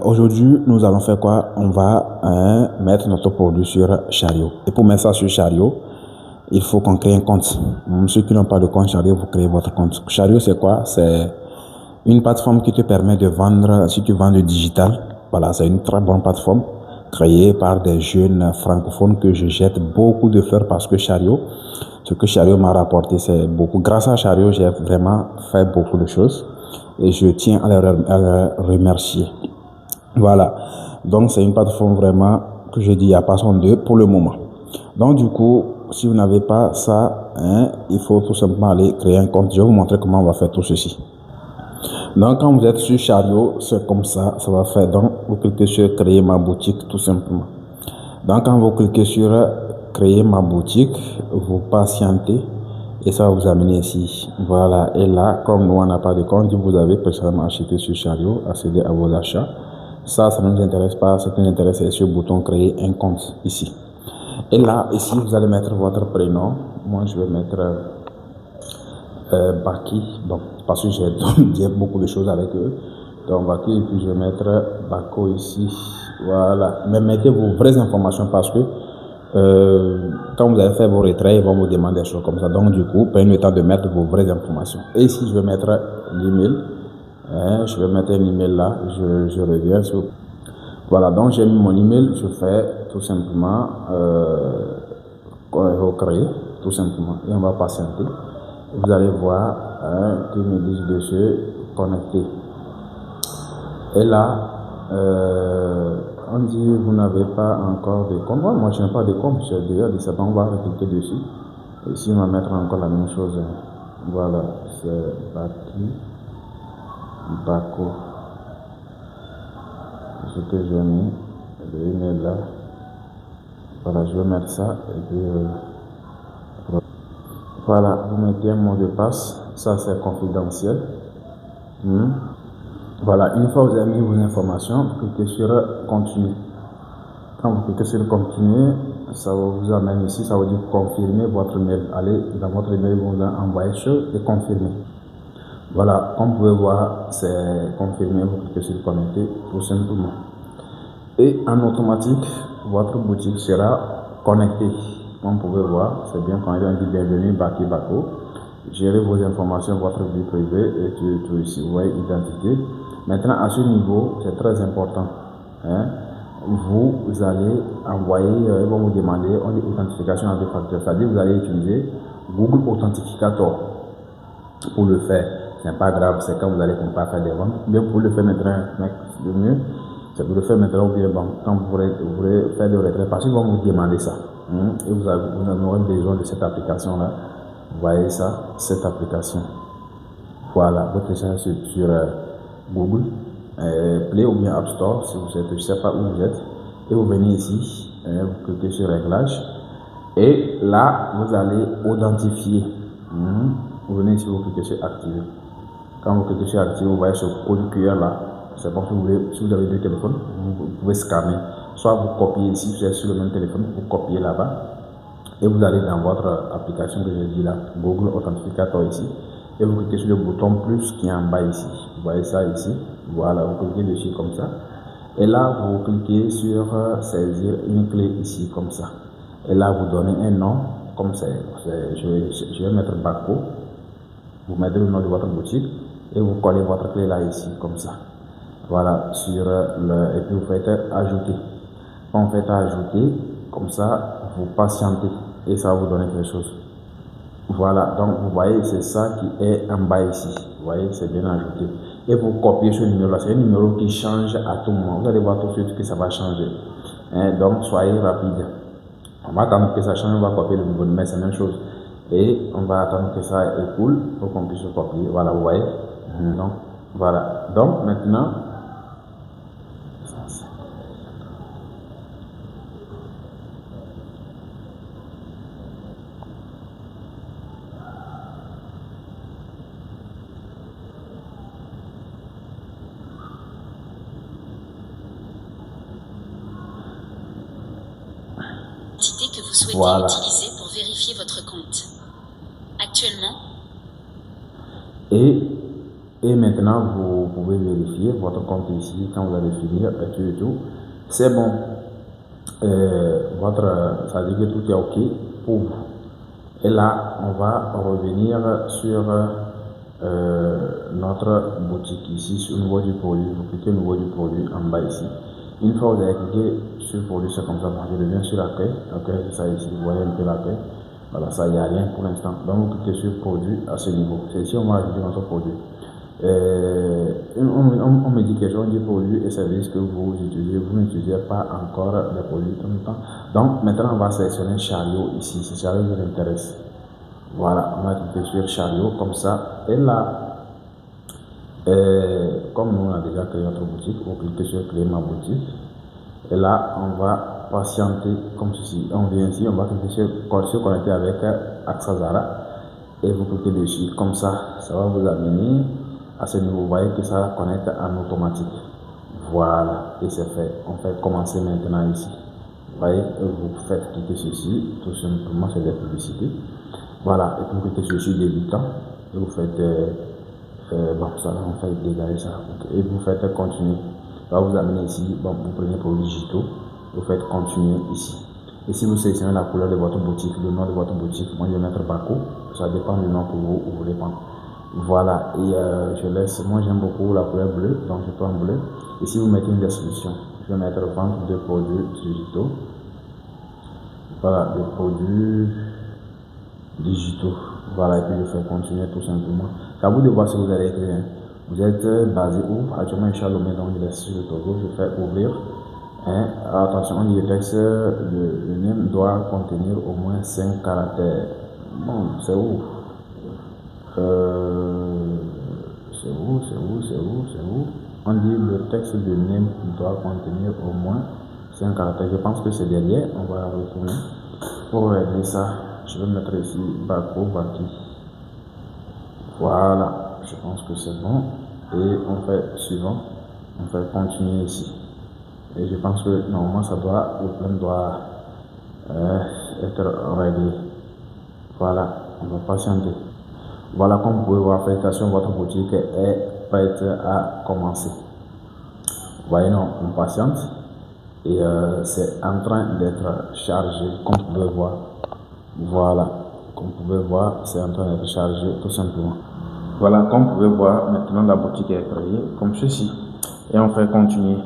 Aujourd'hui, nous allons faire quoi? On va mettre notre produit sur Chariot. Et pour mettre ça sur Chariot, il faut qu'on crée un compte. Ceux qui n'ont pas de compte Chariot, vous créez votre compte. Chariot, c'est quoi? C'est une plateforme qui te permet de vendre, si tu vends du digital. Voilà, c'est une très bonne plateforme créée par des jeunes francophones que je jette beaucoup de fleurs parce que Chariot, ce que Chariot m'a rapporté, c'est beaucoup. Grâce à Chariot, j'ai vraiment fait beaucoup de choses et je tiens à les remercier. Voilà, donc c'est une plateforme vraiment que je dis, il n'y a pas son deux pour le moment. Donc du coup, si vous n'avez pas ça, il faut tout simplement aller créer un compte. Je vais vous montrer comment on va faire tout ceci. Donc quand vous êtes sur Chariot, c'est comme ça va faire. Donc vous cliquez sur créer ma boutique tout simplement. Donc quand vous cliquez sur créer ma boutique, vous patientez et ça va vous amener ici. Voilà, et là, comme nous on n'a pas de compte, vous avez personnellement acheté sur Chariot, accéder à vos achats. Ça ne nous intéresse pas. Ce qui nous intéresse, c'est ce bouton créer un compte ici. Et là, ici, vous allez mettre votre prénom. Moi, je vais mettre Baki. Donc, parce que j'ai beaucoup de choses avec eux. Donc, Baki, et puis je vais mettre Bako ici. Voilà. Mais mettez vos vraies informations parce que quand vous avez fait vos retraits, ils vont vous demander des choses comme ça. Donc, du coup, prenez le temps de mettre vos vraies informations. Et ici, je vais mettre l'email. Je vais mettre un email là. Je reviens sur. Voilà, donc j'ai mis mon email, je fais tout simplement recréer, tout simplement, et on va patienter. Vous allez voir qu'ils me disent de se connecter. Et là, on dit vous n'avez pas encore de compte. Moi, je n'ai pas de compte, j'ai déjà dit ça, on va cliquer dessus. Ici, on va mettre encore la même chose. Voilà, c'est Baki, Bako. Ce que j'ai mis, l'email là. Voilà, je vais mettre ça et puis voilà, vous mettez un mot de passe, ça c'est confidentiel. Voilà, une fois que vous avez mis vos informations, vous cliquez sur continuer. Quand vous cliquez sur continuer, ça vous amène ici, ça vous dit confirmer votre mail. Allez dans votre mail, vous envoyez chose et confirmer. Voilà, comme vous pouvez voir, c'est confirmé, vous cliquez sur connecter tout simplement. Et en automatique, votre boutique sera connectée. Comme vous pouvez voir, c'est bien quand on dit bienvenue, Baki Bako. Gérez vos informations, votre vie privée et tout ici. Vous voyez, identité. Maintenant, à ce niveau, c'est très important. Vous allez envoyer, ils vont vous demander, on dit authentification à deux facteurs. C'est-à-dire, vous allez utiliser Google Authentificator pour le faire. C'est pas grave, c'est quand vous allez pas faire des ventes. Bien, pour le faire maintenant, le mieux. C'est pour le faire maintenant ou bien bon, quand vous voulez faire des retraits, parce qu'ils vont vous demander ça. Et vous aurez besoin de cette application-là. Vous voyez ça, cette application. Voilà, vous téléchargez sur Google Play ou bien App Store, si vous êtes, je ne sais pas où vous êtes. Et vous venez ici, vous cliquez sur Réglages. Et là, vous allez authentifier. Vous venez ici, vous cliquez sur Activer. Quand vous cliquez sur Activer, vous voyez ce code QR là. C'est bon, si vous avez deux téléphones, vous pouvez scanner. Soit vous copiez ici, vous êtes sur le même téléphone, vous copiez là-bas. Et vous allez dans votre application que j'ai dit là, Google Authentificator ici. Et vous cliquez sur le bouton plus qui est en bas ici. Vous voyez ça ici. Voilà, vous cliquez dessus comme ça. Et là, vous cliquez sur saisir une clé ici comme ça. Et là, vous donnez un nom, comme ça. Je vais mettre Bako. Vous mettez le nom de votre boutique et vous collez votre clé là ici comme ça. Voilà, et puis vous faites ajouter. Quand vous faites ajouter, comme ça, vous patientez et ça va vous donner quelque chose. Voilà, donc vous voyez, c'est ça qui est en bas ici. Vous voyez, c'est bien ajouté. Et vous copiez ce numéro-là. C'est un numéro qui change à tout moment. Vous allez voir tout de suite que ça va changer. Donc, soyez rapide. On va attendre que ça change, on va copier le nouveau numéro, c'est la même chose. Et on va attendre que ça écoule pour qu'on puisse copier. Voilà, vous voyez. Donc, voilà. Donc, maintenant, que vous souhaitez voilà. utiliser pour vérifier votre compte. Actuellement, Et maintenant, vous pouvez vérifier votre compte ici quand vous allez finir et tout. C'est bon. Ça dit que tout est OK pour vous. Et là, on va revenir sur notre boutique ici, au niveau du produit. Vous cliquez au niveau du produit en bas ici. Une fois que vous avez cliqué sur le produit, c'est comme ça. Je reviens sur l'accueil. L'accueil, c'est ça ici. Vous voyez un peu l'accueil. Voilà, ça, il n'y a rien pour l'instant. Donc, vous cliquez sur produit à ce niveau. C'est ici, on va ajouter notre produit. On me dit quelque chose, on dit produits et services que vous utilisez, vous n'utilisez pas encore les produits tout le temps. Donc maintenant on va sélectionner chariot ici, c'est chariot qui nous intéresse. Voilà, on va cliquer sur chariot comme ça. Et là, comme nous on a déjà créé notre boutique, vous cliquez sur créer ma boutique. Et là, on va patienter comme ceci. On vient ici, on va cliquer sur connecter avec Axazara. Et vous cliquez dessus, comme ça, ça va vous amener à ce niveau. Vous voyez que ça connecte en automatique. Voilà, et c'est fait. On fait commencer maintenant ici. Vous voyez, vous faites cliquer ceci, tout simplement, c'est des publicités. Voilà, et vous cliquez sur débutant. Et vous faites, bon, ça là, on fait dégager ça. Et vous faites continuer. Ça va vous amener ici, bon, vous prenez pour digitaux, vous faites continuer ici. Et si vous sélectionnez la couleur de votre boutique, le nom de votre boutique, moi je vais mettre Baco, ça dépend du nom que vous voulez prendre. Voilà, et je laisse, moi j'aime beaucoup la couleur bleue, donc je prends bleu. Et si vous mettez une description, je vais mettre vente de produits digitaux. Voilà, des produits digitaux. Voilà, et puis je fais continuer tout simplement. C'est à vous de voir si vous allez écrire. Vous êtes basé où? Actuellement, Chalomé, donc je laisse sur le Togo, je fais ouvrir. Hein? Attention, le texte, le nom doit contenir au moins 5 caractères. Bon, c'est où? C'est où? On dit le texte de name doit contenir au moins 5 caractères. Je pense que c'est derrière. On va retourner. Pour régler ça, je vais mettre ici Bako Baki. Voilà. Je pense que c'est bon. Et on fait suivant. On fait continuer ici. Et je pense que normalement le problème doit être réglé. Voilà. On va patienter. Voilà, comme vous pouvez voir, félicitations, votre boutique est prête à commencer. Vous voyez, non, on patiente. Et c'est en train d'être chargé, comme vous pouvez voir. Voilà, comme vous pouvez voir, c'est en train d'être chargé tout simplement. Voilà, comme vous pouvez voir, maintenant la boutique est créée comme ceci. Et on fait continuer.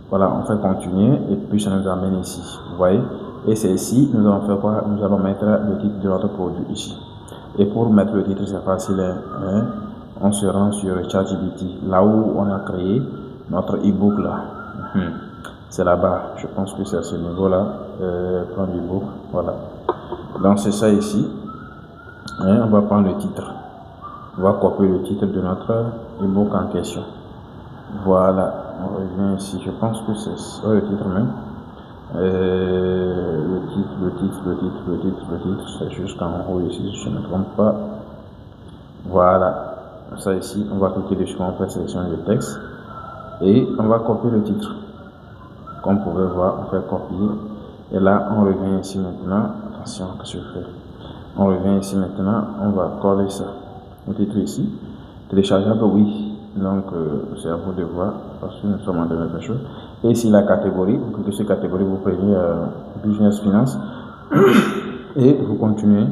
Voilà, on fait continuer et puis ça nous amène ici. Vous voyez, et c'est ici, nous allons faire quoi? Nous allons mettre le titre de notre produit ici. Et pour mettre le titre, c'est facile. Hein? On se rend sur ChatGPT, là où on a créé notre e-book là. C'est là-bas, je pense que c'est à ce niveau-là. Prendre l'e-book, voilà. Donc c'est ça ici. Hein? On va prendre le titre. On va copier le titre de notre e-book en question. Voilà, on revient ici. Je pense que c'est ça le titre même. Le titre, c'est jusqu'en haut ici, si je ne me trompe pas. Voilà, ça ici, on va cliquer dessus, on fait sélectionner le texte et on va copier le titre. Comme vous pouvez voir, on fait copier et là, on revient ici maintenant. Attention, qu'est-ce que je fais? On revient ici maintenant, on va coller ça. Le titre ici, téléchargeable, oui. Donc, c'est à vous de voir parce que nous sommes en train de faire chose. Et ici, la catégorie, vous cliquez sur catégorie, vous prenez Business Finance et vous continuez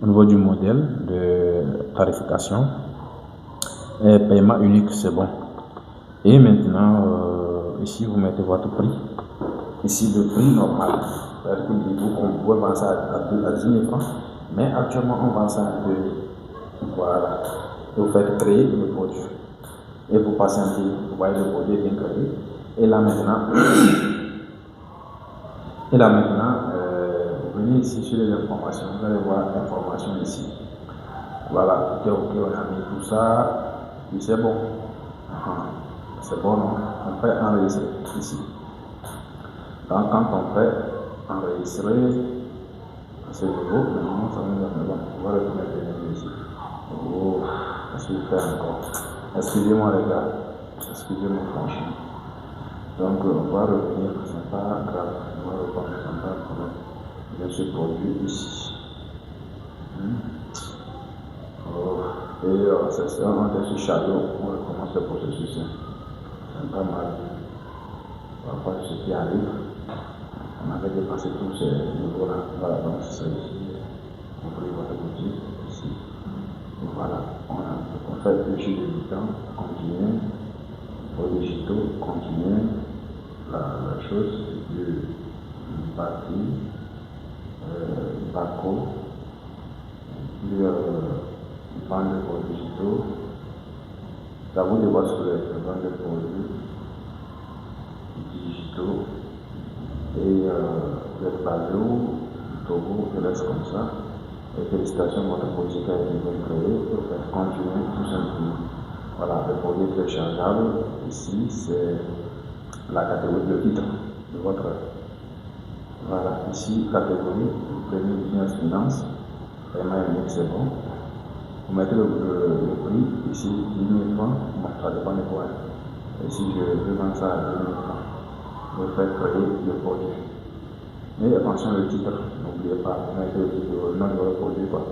au niveau du modèle de tarification. Et paiement unique, c'est bon. Et maintenant, ici, vous mettez votre prix. Ici, le prix normal. C'est-à-dire que vous pouvez vendre ça à 10 000 francs, mais actuellement, on vend ça à 2 000. Voilà. Et vous faites créer le produit. Et vous patientez, vous voyez le produit est bien créé. Et là maintenant, venez ici sur les informations, vous allez voir l'information ici. Voilà, tout est ok, on a mis tout ça, puis c'est bon. C'est bon, non? On fait enregistrer ici. Donc quand on fait enregistrer ce niveau, maintenant ça nous a bon. On va retourner ici. Oh, qu'est-ce qu'il fait encore? Excusez-moi les gars, excusez-moi franchement. Donc on va revenir, c'est pas grave, on va revenir, c'est pas grave. Je suis produit ici. Oh. Et c'est ça, on était sur Chariot, on recommence le processus. C'est pas mal. Parfois, ce qui arrive, on avait dépassé tous ces niveaux-là. Voilà, donc c'est ça ici. On peut voir votre boutique ici. Et voilà, on fait le jeu débutant, continuer, au digitaux, continuer la chose, du bâti, baco, puis vendre des produits digitaux. C'est à vous de voir ce que vous avez vendre des produits digitaux. Et vous êtes basé au Togo, je laisse comme ça. Et félicitations, votre boutique a été bien créée. Vous faites continuer tout simplement. Voilà, le produit téléchargeable, ici, c'est la catégorie de titre de votre. Voilà, ici, catégorie, vous prenez business finance, paiement unique, c'est bon. Vous mettez le prix, ici, 10 000 francs, bon, ça dépend des points. Et si je veux vendre ça à 10 000 francs, vous faites créer le produit. Mais attention, le titre, n'oubliez pas, vous mettez le titre, le nom de votre produit, quoi. En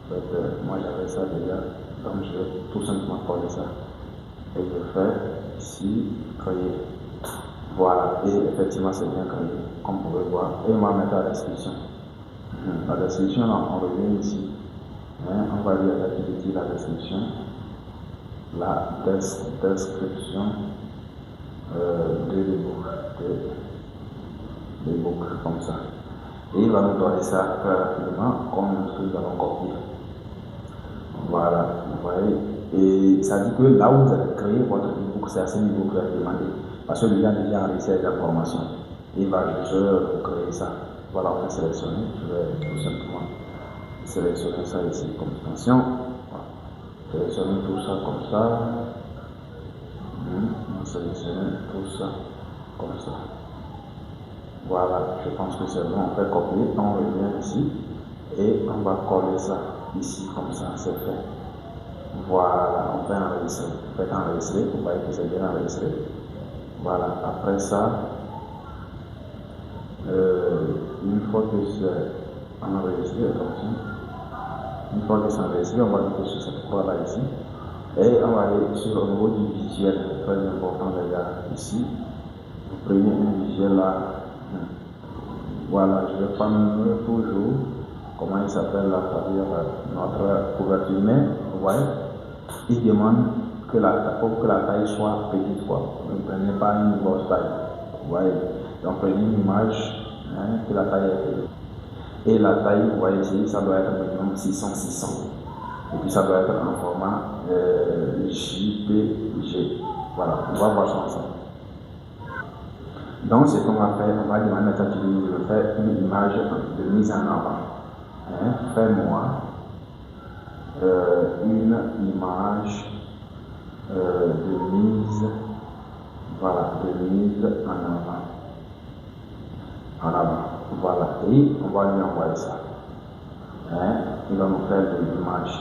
fait, moi j'avais ça déjà, donc je vais tout simplement coller ça. Et je fais ici, créer. Voilà, et effectivement c'est bien créé, comme vous pouvez voir. Et on va mettre la description. La description, là, on revient ici. On va lire l'activité, la description. La description de l'ebook, comme ça. Et il va nous donner ça très rapidement, comme ce que nous allons copier. Voilà, vous voyez. Et ça dit que là où vous avez créé votre ebook, c'est à ce niveau que vous avez demandé. Parce que lui a déjà enregistré les informations. Il va juste créer ça. Voilà, on va sélectionner. Je vais tout simplement sélectionner ça ici comme extension. Voilà. Sélectionner tout ça comme ça. On va sélectionner tout ça comme ça. Voilà, je pense que c'est bon. On fait copier, on revient ici et on va coller ça ici comme ça, c'est fait. Voilà, on fait enregistrer. Faites enregistrer, vous voyez que c'est bien enregistré. Voilà, après ça, une fois que c'est enregistré, attention, une fois que c'est enregistré, on va cliquer sur cette croix-là ici, et on va aller sur le niveau du visuel, très important les gars, ici, vous prenez un visuel là, voilà, je vais prendre toujours, comment il s'appelle là, c'est-à-dire notre couverture, mais vous voyez, il demande que la taille soit petite, quoi. Ne prenez pas une grosse taille. Vous voyez, donc prenez une image que la taille est petite. Et la taille, vous voyez ici, ça doit être minimum 600. Et puis ça doit être en format JPG. Voilà, on va voir ça ensemble. Donc, ce qu'on va faire, on va demander à ChatGPT de faire une image de mise en avant. Fais-moi une image de mise, voilà, de mise en avant. Voilà, et on va lui envoyer ça. Il va nous faire de l'image.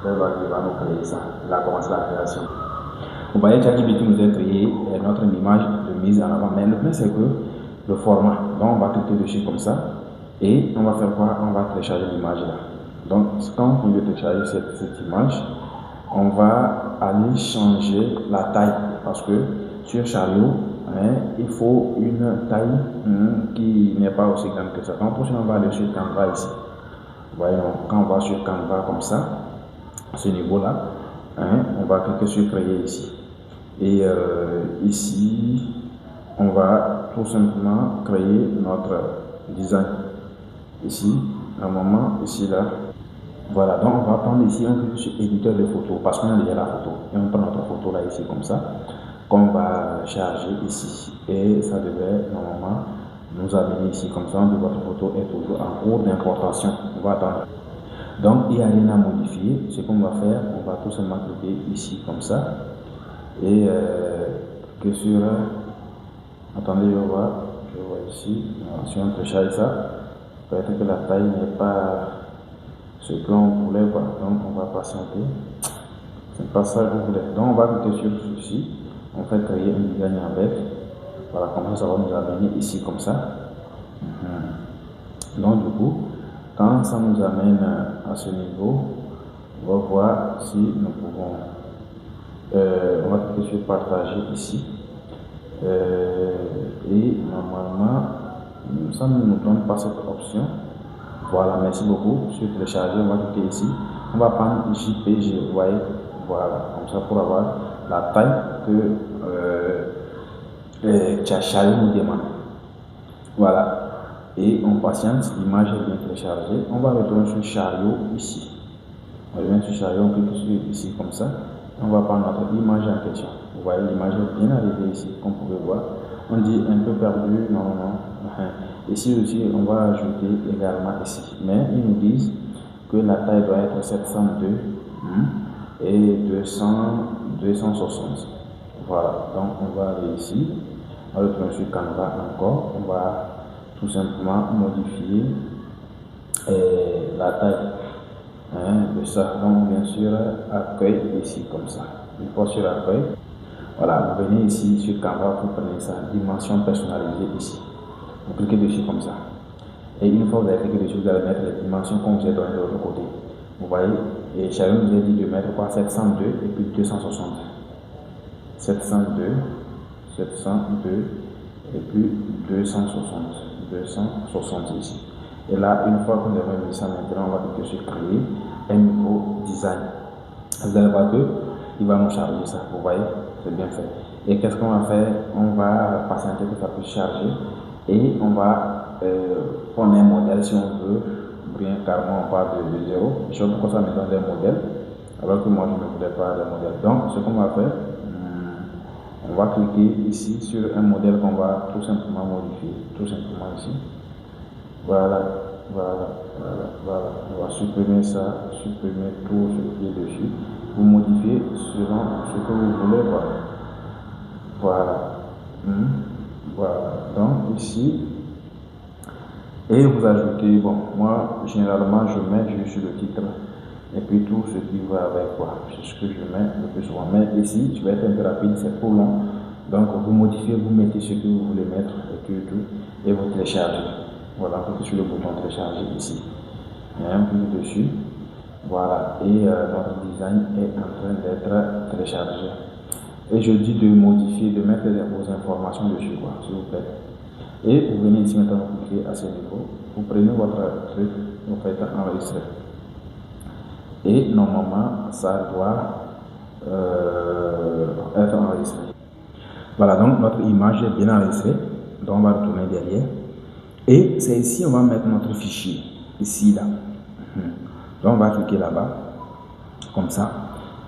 Il va nous créer ça. Il a commencé la création. Vous voyez, ChatGPT nous a créé notre image de mise en avant. Mais le problème, c'est que le format, donc on va cliquer dessus comme ça. Et on va faire quoi? On va télécharger l'image là. Donc, quand on veut télécharger cette image, on va aller changer la taille. Parce que sur Chariot, il faut une taille qui n'est pas aussi grande que ça. Donc, prochainement, on va aller sur Canva ici. Vous voyez, quand on va sur Canva comme ça, à ce niveau-là, on va cliquer sur créer ici. Et ici, on va tout simplement créer notre design. Ici, normalement, ici, là. Voilà, donc on va prendre ici, on clique sur éditeur de photos parce qu'on a déjà la photo. Et on prend notre photo là, ici, comme ça, qu'on va charger ici. Et ça devait normalement nous amener ici, comme ça, votre photo est toujours en cours d'importation. On va attendre. Donc, il n'y a rien à modifier. Ce qu'on va faire, on va tout simplement cliquer ici, comme ça. Et que sur. Attendez, je vois ici. Si on télécharge ça, peut-être que la taille n'est pas ce qu'on voulait, quoi. Donc, on va patienter. C'est pas ça qu'on voulait. Donc, on va cliquer sur ceci. On fait créer un design avec. Voilà, comme ça va nous amener ici, comme ça. Donc, du coup, quand ça nous amène à ce niveau, On va voir si nous pouvons. On va cliquer sur partager ici. Et normalement, ça ne nous donne pas cette option. Voilà, merci beaucoup. Sur télécharger, on va cliquer ici. On va prendre JPG, vous voyez, voilà, comme ça pour avoir la taille que Charlie nous demande. Voilà, et on patiente, l'image est bien téléchargée. On va retourner sur Chariot ici. On revient sur Chariot, on clique sur ici comme ça. On va prendre notre image en question. Vous voyez, l'image est bien arrivée ici, comme vous pouvez voir. On dit un peu perdu, non. Ici aussi, on va ajouter également ici. Mais ils nous disent que la taille doit être 702 et 260. Voilà, donc on va aller ici. On va retourner sur Canva encore. On va tout simplement modifier la taille de ça. Donc bien sûr, accueil ici comme ça. Une fois sur accueil, voilà, vous venez ici sur Canva, vous prenez ça, dimension personnalisée ici. Vous cliquez dessus comme ça. Et une fois que vous avez cliqué dessus, vous allez mettre les dimensions qu'on vous a données de l'autre côté. Vous voyez, et Sharon nous a dit de mettre quoi 702 et puis 260. 702, 702 et puis 260. 260 ici. Et là, une fois que nous avons mis ça maintenant, on va cliquer sur créer un nouveau design. Vous allez voir que il va nous charger ça. Vous voyez, c'est bien fait. Et qu'est-ce qu'on va faire? On va patienter que ça puisse charger et on va prendre un modèle si on veut. Bien carrément, on parle de 0. Je sais pourquoi ça me donne des modèles, alors que moi je ne voulais pas des modèles. Donc, ce qu'on va faire, on va cliquer ici sur un modèle qu'on va tout simplement modifier. Tout simplement ici. Voilà. On va supprimer ça, supprimer tout ce qui est dessus. Vous modifiez selon ce que vous voulez voir. Voilà. Voilà. Donc ici, et vous ajoutez, bon, moi généralement je mets juste le titre et puis tout ce qui va avec quoi. C'est ce que je mets le plus souvent. Mais ici, je vais être un peu rapide, c'est trop long. Donc vous modifiez, vous mettez ce que vous voulez mettre et vous téléchargez. Voilà, vous cliquez sur le bouton télécharger ici. Il y a un clic dessus. Voilà, et notre design est en train d'être téléchargé. Et je dis de modifier, de mettre vos informations dessus, quoi, s'il vous plaît. Et vous venez ici maintenant, vous cliquez à ce niveau. Vous prenez votre truc, vous faites enregistrer. Et normalement, ça doit être enregistré. Voilà, donc notre image est bien enregistrée. Donc on va retourner derrière. Et c'est ici on va mettre notre fichier. Ici, là. Donc on va cliquer là-bas. Comme ça.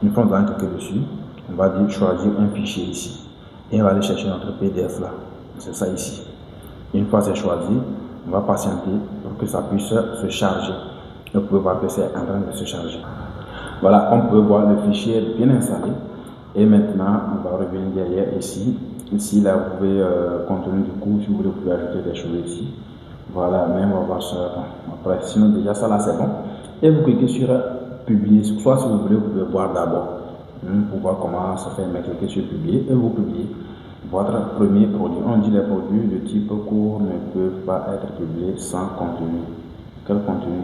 Une fois qu'on va cliquer dessus, on va dire choisir un fichier ici. Et on va aller chercher notre PDF là. C'est ça ici. Une fois c'est choisi, on va patienter pour que ça puisse se charger. Vous pouvez voir que c'est en train de se charger. Voilà, on peut voir le fichier est bien installé. Et maintenant, on va revenir derrière ici. Ici, là, vous pouvez contenu du cours, si vous voulez, vous pouvez ajouter des choses ici. Voilà, même on va voir ça après. Sinon, déjà, ça là, c'est bon. Et vous cliquez sur publier. Soit si vous voulez, vous pouvez voir d'abord pour voir comment ça fait. Mais cliquez sur publier et vous publiez votre premier produit. On dit les produits de type cours ne peuvent pas être publiés sans contenu. Quel contenu?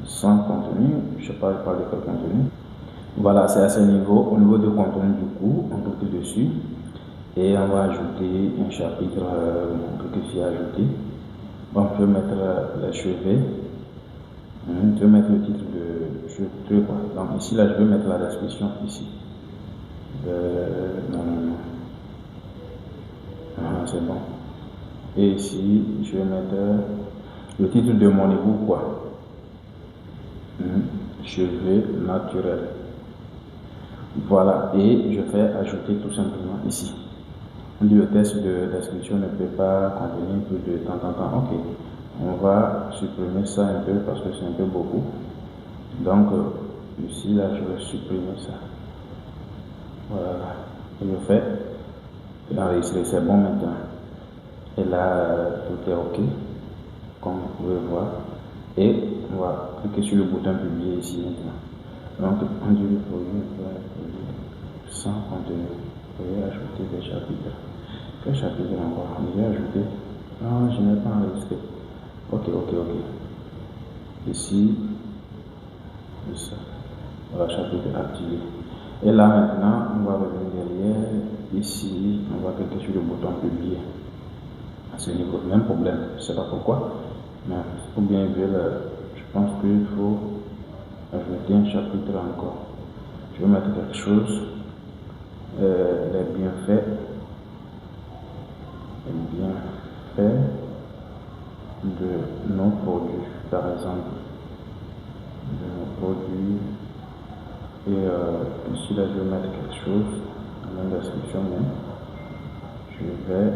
Sans contenu, je ne sais pas parler de quel contenu. Voilà, c'est à ce niveau. Au niveau de contenu du cours, on clique dessus et on va ajouter un chapitre. On clique sur ajouter. Bon, je vais mettre les cheveux. Je vais mettre le titre de cheveux. Donc ici, là, je vais mettre la description ici. C'est bon. Et ici, je vais mettre le titre de mon égout, quoi. Cheveux naturels. Voilà, et je vais ajouter tout simplement ici. On dit le test de description ne peut pas contenir plus de temps. Ok, on va supprimer ça un peu parce que c'est un peu beaucoup. Donc, ici, là, je vais supprimer ça. Voilà, je fais enregistrer, c'est bon maintenant. Et là, tout est ok, comme vous pouvez voir. Et on va cliquer sur le bouton publier ici maintenant. Donc, on dit le produit sans contenu. Vous pouvez ajouter des chapitres. Quel chapitre encore? On va ajouter. Non, je n'ai pas enregistré. Ok. Ici, ça. Voilà, chapitre activé. Et là maintenant, on va revenir derrière. Ici, on va cliquer sur le bouton publier. À ce niveau, même problème. Je ne sais pas pourquoi, mais pour bien voir, je pense qu'il faut ajouter un chapitre encore. Je vais mettre quelque chose. Les bienfaits de nos produits, par exemple, de nos produits. Et ici là, je vais mettre quelque chose dans la description même. Je vais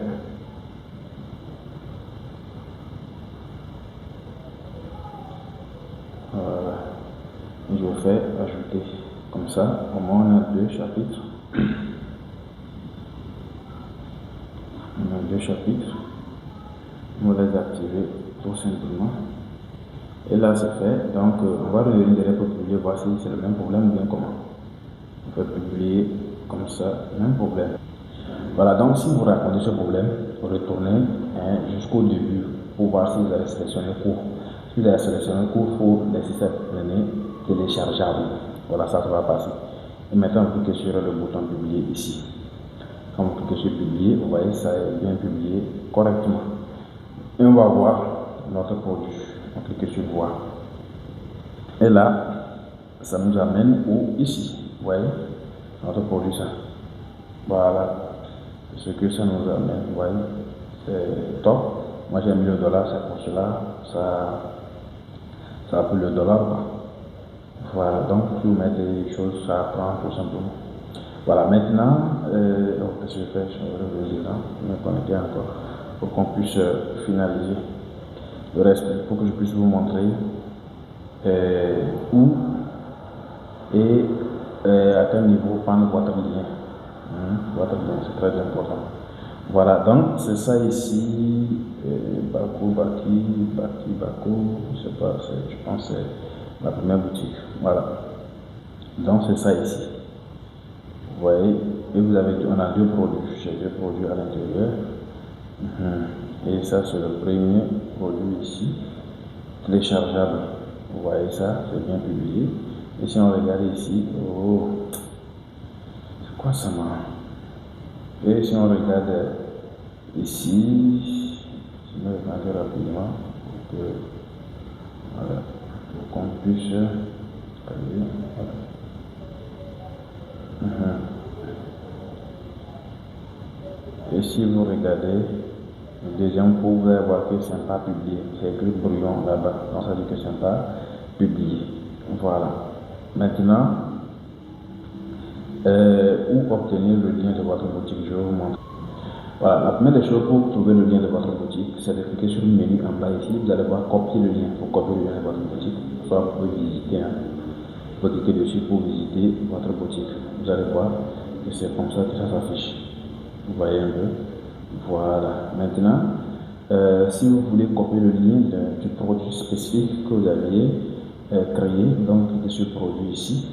je vais ajouter comme ça. Au moins on a deux chapitres. On a deux chapitres. On va les activer tout simplement. Et là c'est fait. Donc on va revenir derrière pour publier, voir si c'est le même problème ou bien comment. On peut publier comme ça, même problème. Voilà, donc si vous rencontrez ce problème, retournez jusqu'au début pour voir si vous avez sélectionné cours. Si vous avez sélectionné cours, il faut laisser ça venir téléchargeable. Voilà, ça va passer. Et maintenant, vous cliquez sur le bouton publier ici. Quand vous cliquez sur publier, vous voyez, ça est bien publié correctement. Et on va voir notre produit. On clique sur voir. Et là, ça nous amène où ici. Vous voyez, notre produit, ça. Voilà. Ce que ça nous amène, vous voyez, c'est top. Moi j'ai mis le dollar, c'est pour cela, ça a pris le dollar. Voilà, donc si vous mettez des choses, ça prend tout simplement. Voilà, maintenant, qu'est-ce que je fais? Je vais me connecter encore pour qu'on puisse finaliser le reste, pour que je puisse vous montrer où et à quel niveau prendre votre lien. Votre lien, c'est très important. Voilà, donc c'est ça ici, Bako, je sais pas, je pense que c'est la première boutique. Voilà, donc c'est ça ici. Vous voyez, et vous avez, on a deux produits, j'ai deux produits à l'intérieur. Et ça c'est le premier produit ici, téléchargeable. Vous voyez ça, c'est bien publié. Et si on regarde ici, oh, c'est quoi ça, man? Et si on regarde ici, je vais regarder rapidement pour que, voilà, pour qu'on puisse voilà. Et si vous regardez le deuxième coup, vous allez voir que ce n'est pas publié. C'est écrit brouillon là-bas. Donc ça dit que ce n'est pas publié. Voilà. Maintenant, où obtenir le lien de votre boutique, je vais vous montrer. Voilà, la première des choses pour trouver le lien de votre boutique, c'est de cliquer sur le menu en bas ici. Vous allez voir copier le lien. Pour copier le lien de votre boutique, soit vous pouvez visiter. Vous cliquez dessus pour visiter votre boutique. Vous allez voir que c'est comme ça que ça s'affiche. Vous voyez un peu. Voilà. Maintenant, si vous voulez copier le lien du produit spécifique que vous aviez créé, donc cliquez sur produit ici.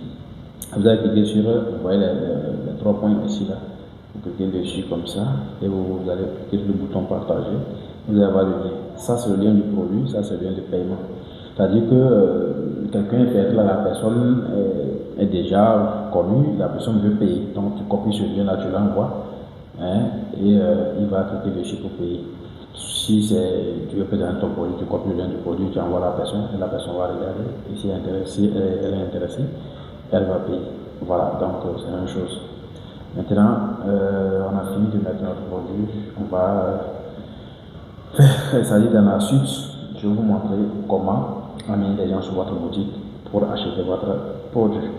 Vous allez cliquer sur, vous voyez les trois points ici là. Vous cliquez dessus comme ça et vous allez cliquer sur le bouton partager. Vous allez avoir le lien. Ça c'est le lien du produit, ça c'est le lien de paiement. C'est-à-dire que quelqu'un peut-être là, la personne est déjà connue, la personne veut payer. Donc tu copies ce lien là, tu l'envoies et il va cliquer dessus pour payer. Si tu veux présenter ton produit, tu copies le lien du produit, tu envoies à la personne et la personne va regarder. Et si elle est intéressée, elle va payer. Voilà, donc c'est la même chose. Maintenant, on a fini de mettre notre produit. On va faire ça dans la suite. Je vais vous montrer comment amener des gens sur votre boutique pour acheter votre produit.